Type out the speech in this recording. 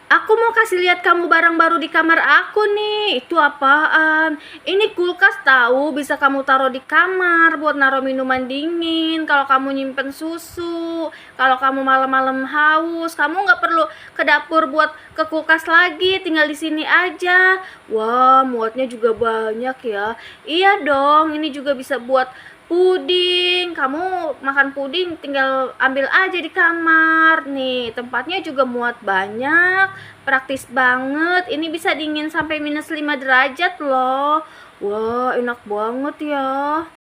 Aku mau kasih lihat kamu barang baru di kamar aku nih. Itu apaan? Ini kulkas tahu, bisa kamu taruh di kamar buat naruh minuman dingin. Kalau kamu nyimpen susu, kalau kamu malam-malam haus, kamu nggak perlu ke dapur buat ke kulkas lagi, tinggal di sini aja. Wah, muatnya juga banyak ya. Iya dong, ini juga bisa buat puding. Kamu makan puding tinggal ambil aja di kamar. Nih, tempatnya juga muat banyak, praktis banget. Ini bisa dingin sampai -5 derajat loh. Wah, enak banget ya.